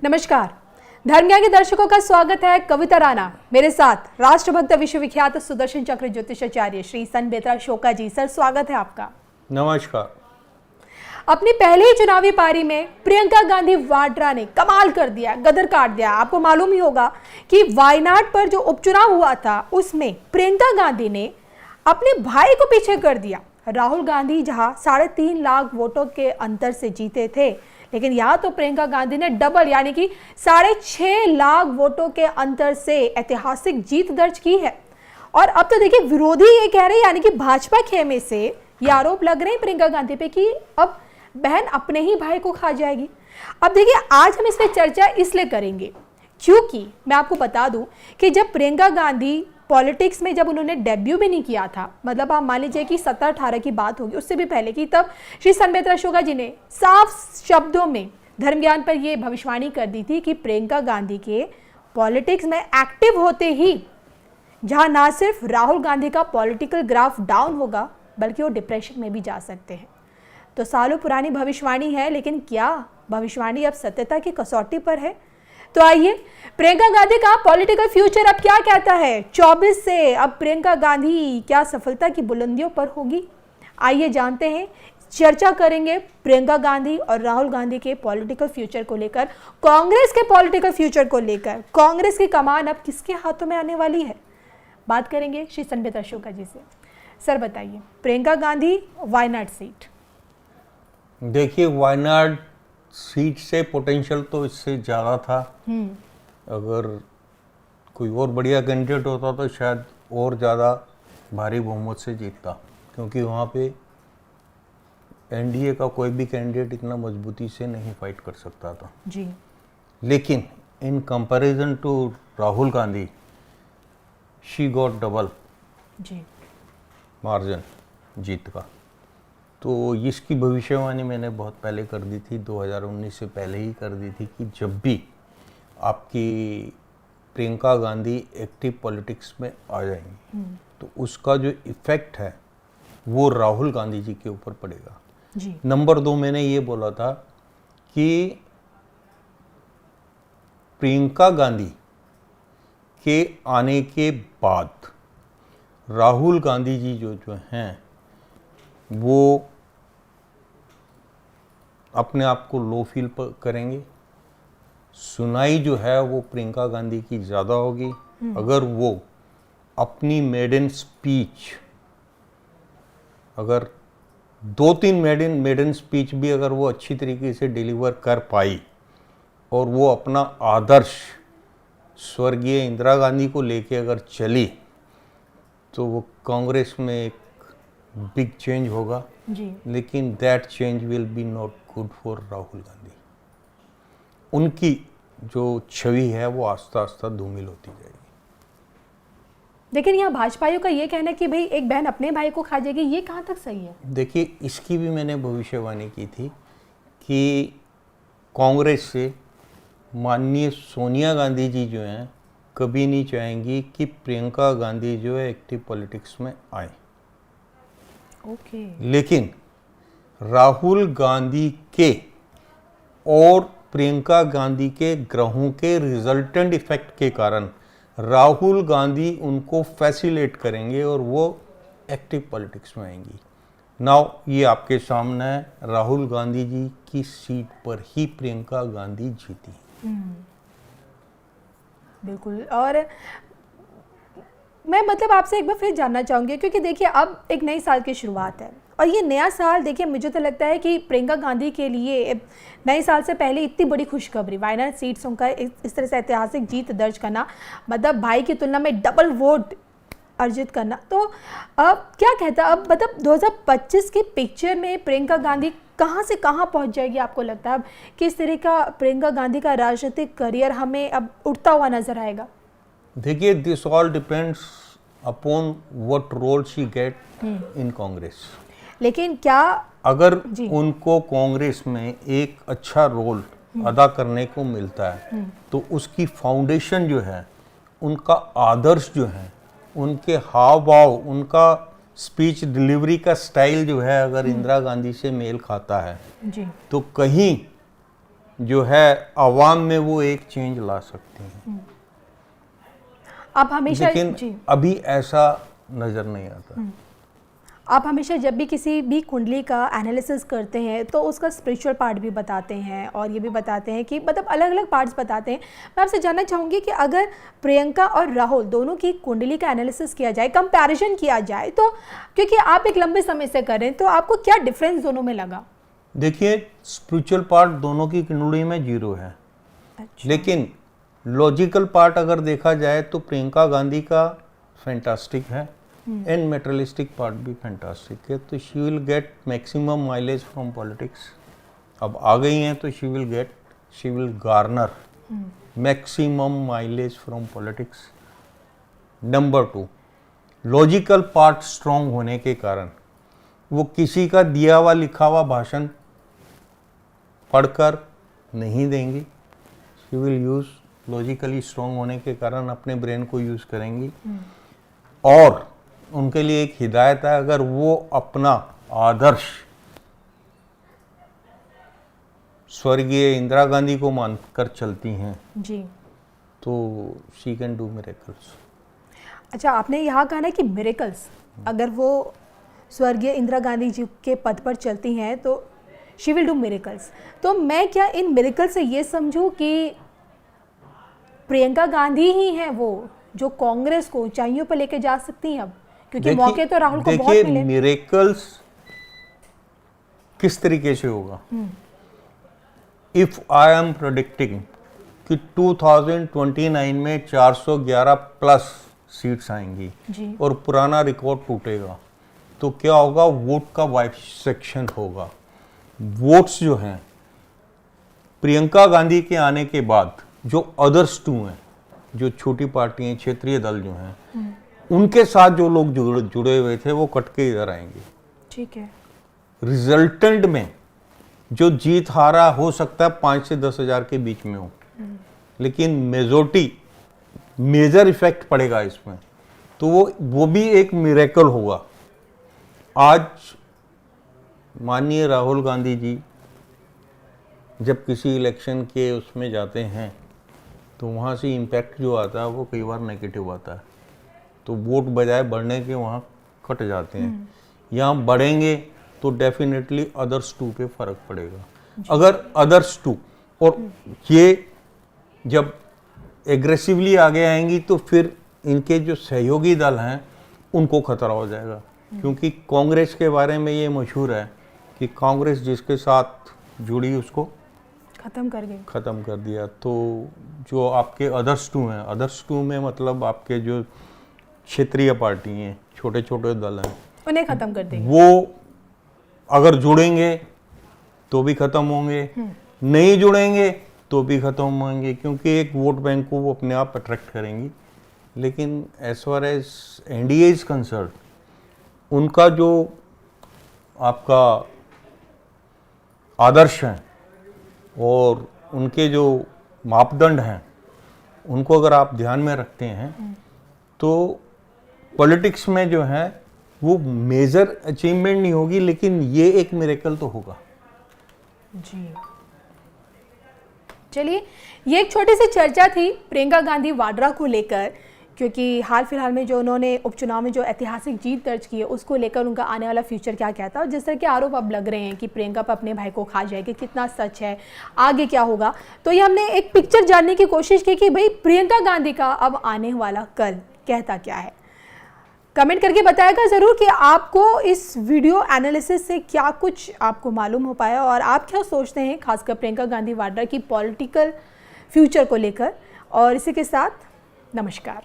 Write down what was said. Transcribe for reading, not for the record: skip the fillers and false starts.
नमस्कार, धर्म ज्ञान के दर्शकों का स्वागत है। कविता राणा मेरे साथ राष्ट्रभक्त विश्वविख्यात सुदर्शन चक्र ज्योतिषाचार्य श्री संबेत्रा शोका जी। सर, स्वागत है आपका। नमस्कार। अपनी पहले ही चुनावी पारी में प्रियंका गांधी वाड्रा ने कमाल कर दिया, गदर काट दिया। आपको मालूम ही होगा कि वायनाड पर जो उपचुनाव हुआ था उसमें प्रियंका गांधी ने अपने भाई को पीछे कर दिया। राहुल गांधी जहां 3.5 लाख वोटों के अंतर से जीते थे, लेकिन यहाँ तो प्रियंका गांधी ने डबल यानी कि 6.5 लाख वोटों के अंतर से ऐतिहासिक जीत दर्ज की है। और अब तो देखिए, विरोधी ये कह रहे हैं यानी कि भाजपा खेमे से ये आरोप लग रहे हैं प्रियंका गांधी पे कि अब बहन अपने ही भाई को खा जाएगी। अब देखिए, आज हम इस पे चर्चा इसलिए करेंगे क्योंकि मैं आपको बता दूं कि जब प्रियंका गांधी पॉलिटिक्स में जब उन्होंने डेब्यू भी नहीं किया था, मतलब आप मान लीजिए कि 17-18 की बात होगी, उससे भी पहले की, तब श्री संबेत्रा शोका जी ने साफ शब्दों में धर्म ज्ञान पर यह भविष्यवाणी कर दी थी कि प्रियंका गांधी के पॉलिटिक्स में एक्टिव होते ही जहां ना सिर्फ राहुल गांधी का पॉलिटिकल ग्राफ डाउन होगा बल्कि वो डिप्रेशन में भी जा सकते हैं। तो सालों पुरानी भविष्यवाणी है, लेकिन क्या भविष्यवाणी अब सत्यता की कसौटी पर है? तो आइए, प्रियंका गांधी का पॉलिटिकल फ्यूचर अब क्या कहता है? 24 से अब प्रियंका गांधी क्या सफलता की बुलंदियों पर होगी? आइए जानते हैं, चर्चा करेंगे प्रियंका गांधी और राहुल गांधी के पॉलिटिकल फ्यूचर को लेकर, कांग्रेस के पॉलिटिकल फ्यूचर को लेकर। कांग्रेस की कमान अब किसके हाथों में आने वाली है? बात करेंगे श्री संबेत्रा शोका जी से। सर बताइए, प्रियंका गांधी वायनाड सीट। देखिए, वायनाड सीट से पोटेंशियल तो इससे ज़्यादा था। अगर कोई और बढ़िया कैंडिडेट होता तो शायद और ज़्यादा भारी बहुमत से जीतता, क्योंकि वहाँ पे एनडीए का कोई भी कैंडिडेट इतना मजबूती से नहीं फाइट कर सकता था जी। लेकिन in comparison to Rahul Gandhi, she got double जी मार्जिन जीत का। तो इसकी भविष्यवाणी मैंने बहुत पहले कर दी थी, 2019 से पहले ही कर दी थी कि जब भी आपकी प्रियंका गांधी एक्टिव पॉलिटिक्स में आ जाएंगी तो उसका जो इफ़ेक्ट है वो राहुल गांधी जी के ऊपर पड़ेगा जी। नंबर 2, मैंने ये बोला था कि प्रियंका गांधी के आने के बाद राहुल गांधी जी जो हैं वो अपने आप को लो फील करेंगे। सुनाई जो है वो प्रियंका गांधी की ज़्यादा होगी। अगर वो अपनी मेडन स्पीच, अगर 2-3 मेडन स्पीच भी अगर वो अच्छी तरीके से डिलीवर कर पाई और वो अपना आदर्श स्वर्गीय इंदिरा गांधी को लेके अगर चली तो वो कांग्रेस में एक बिग चेंज होगा जी। लेकिन that change will be not good for Rahul Gandhi. उनकी जो छवि है वो आस्ता आस्ता धूमिल होती जाएगी। लेकिन यहाँ भाजपाइयों का ये कहना है कि भाई एक बहन अपने भाई को खा जाएगी, ये कहाँ तक सही है? देखिए, इसकी भी मैंने भविष्यवाणी की थी कि कांग्रेस से माननीय सोनिया गांधी जी जो हैं कभी नहीं चाहेंगी कि प्रियंका गांधी जो है एक्टिव पॉलिटिक्स में आए। लेकिन राहुल गांधी के और प्रियंका गांधी के ग्रहों के रिजल्टेंट इफेक्ट के कारण राहुल गांधी उनको फैसिलिटेट करेंगे और वो एक्टिव पॉलिटिक्स में आएंगी। नाउ ये आपके सामने है, राहुल गांधी जी की सीट पर ही प्रियंका गांधी जीती। बिल्कुल। और मैं मतलब आपसे एक बार फिर जानना चाहूँगी, क्योंकि देखिए अब एक नए साल की शुरुआत है और ये नया साल देखिए मुझे तो लगता है कि प्रियंका गांधी के लिए नए साल से पहले इतनी बड़ी खुशखबरी, वायनाड सीट्स का इस तरह से ऐतिहासिक जीत दर्ज करना, मतलब भाई की तुलना में डबल वोट अर्जित करना, तो अब क्या कहता है, अब मतलब 2025 के पिक्चर में प्रियंका गांधी कहाँ से कहाँ पहुँच जाएगी? आपको लगता है अब किस तरह का प्रियंका गांधी का राजनीतिक करियर हमें अब उठता हुआ नजर आएगा? देखिए, this all depends upon what role she get in Congress. लेकिन क्या अगर उनको कांग्रेस में एक अच्छा रोल अदा करने को मिलता है तो उसकी फाउंडेशन जो है, उनका आदर्श जो है, उनके हाव भाव, उनका स्पीच डिलीवरी का स्टाइल जो है, अगर इंदिरा गांधी से मेल खाता है जी, तो कहीं जो है आवाम में वो एक चेंज ला सकती हैं, आप हमेशा लेकिन जी अभी ऐसा नज़र नहीं आता। आप हमेशा जब भी किसी भी कुंडली का एनालिसिस करते हैं तो उसका स्पिरिचुअल पार्ट भी बताते हैं और ये भी बताते हैं कि मतलब अलग अलग पार्ट्स बताते हैं। मैं आपसे जानना चाहूँगी कि अगर प्रियंका और राहुल दोनों की कुंडली का एनालिसिस किया जाए, कंपैरिजन किया जाए, तो क्योंकि आप एक लंबे समय से कर रहे हैं, तो आपको क्या डिफरेंस दोनों में लगा? देखिए, स्पिरिचुअल पार्ट दोनों की कुंडली में 0 है। अच्छा। लेकिन लॉजिकल पार्ट अगर देखा जाए तो प्रियंका गांधी का फैंटास्टिक है एंड मेटेरियलिस्टिक पार्ट भी फैंटास्टिक है। तो she will get maximum mileage from politics. अब आ गई हैं तो she will Garner maximum mileage from politics. Number 2, logical part strong होने के कारण वो किसी का दिया हुआ लिखा हुआ भाषण पढ़कर नहीं देंगी। She will use logically strong होने के कारण अपने ब्रेन को यूज करेंगी। और उनके लिए एक हिदायत है, अगर वो अपना आदर्श स्वर्गीय इंदिरा गांधी को मानकर चलती हैं जी, तो शी कैन डू मिरेकल्स। अच्छा, आपने यहाँ कहा ना कि मिरेकल्स, अगर वो स्वर्गीय इंदिरा गांधी जी के पद पर चलती हैं तो शी विल डू मिरेकल्स। तो मैं क्या इन मिरेकल से ये समझूं कि प्रियंका गांधी ही हैं वो जो कांग्रेस को ऊंचाइयों पर लेके जा सकती हैं अब, क्योंकि मौके तो राहुल को बहुत मिले। देखिए, मिरेकल्स किस तरीके से होगा? इफ आई एम प्रेडिक्टिंग कि 2029 में 411 प्लस सीट्स आएंगी जी। और पुराना रिकॉर्ड टूटेगा, तो क्या होगा? वोट का बाइसेक्शन होगा। वोट्स जो हैं प्रियंका गांधी के आने के बाद जो अदर्स 2 हैं, जो छोटी पार्टियां, क्षेत्रीय दल जो हैं, उनके साथ जो लोग जुड़े हुए थे वो कट के इधर आएंगे। ठीक है। रिजल्टेंट में जो जीत हारा हो सकता है 5 से 10 हजार के बीच में हो, लेकिन मेजोरिटी मेजर इफेक्ट पड़ेगा इसमें, तो वो भी एक मिरेकल होगा। आज माननीय राहुल गांधी जी जब किसी इलेक्शन के उसमें जाते हैं तो वहाँ से इम्पैक्ट जो आता है वो कई बार नेगेटिव आता है, तो वोट बजाय बढ़ने के वहाँ कट जाते हैं। यहाँ बढ़ेंगे तो डेफिनेटली अदर्स 2 पे फर्क पड़ेगा। अगर अदर्स 2 और ये जब एग्रेसिवली आगे आएंगी तो फिर इनके जो सहयोगी दल हैं उनको खतरा हो जाएगा, क्योंकि कांग्रेस के बारे में ये मशहूर है कि कांग्रेस जिसके साथ जुड़ी उसको खत्म कर दिया। तो जो आपके अदर्स 2 हैं, अदर्स 2 में मतलब आपके जो क्षेत्रीय पार्टी हैं, छोटे छोटे दल हैं, उन्हें खत्म कर देंगे। वो अगर जुड़ेंगे तो भी खत्म होंगे, नहीं जुड़ेंगे तो भी खत्म होंगे, क्योंकि एक वोट बैंक को वो अपने आप अट्रैक्ट करेंगी। लेकिन as far as NDA is concern, उनका जो आपका आदर्श है और उनके जो मापदंड हैं, उनको अगर आप ध्यान में रखते हैं तो पॉलिटिक्स में जो है वो मेजर अचीवमेंट नहीं होगी, लेकिन ये एक मिरेकल तो होगा। जी, चलिए, ये एक छोटी सी चर्चा थी प्रियंका गांधी वाड्रा को लेकर, क्योंकि हाल फिलहाल में जो उन्होंने उपचुनाव में जो ऐतिहासिक जीत दर्ज की है उसको लेकर उनका आने वाला फ्यूचर क्या कहता है, और जिस तरह के आरोप अब लग रहे हैं कि प्रियंका पर अपने भाई को खा जाएगी, कितना सच है, आगे क्या होगा। तो ये हमने एक पिक्चर जानने की कोशिश की कि भाई प्रियंका गांधी का अब आने वाला कल कहता क्या है। कमेंट करके बताएगा ज़रूर कि आपको इस वीडियो एनालिसिस से क्या कुछ आपको मालूम हो पाया और आप क्या सोचते हैं खासकर प्रियंका गांधी वाड्रा की पॉलिटिकल फ्यूचर को लेकर। और इसी के साथ नमस्कार।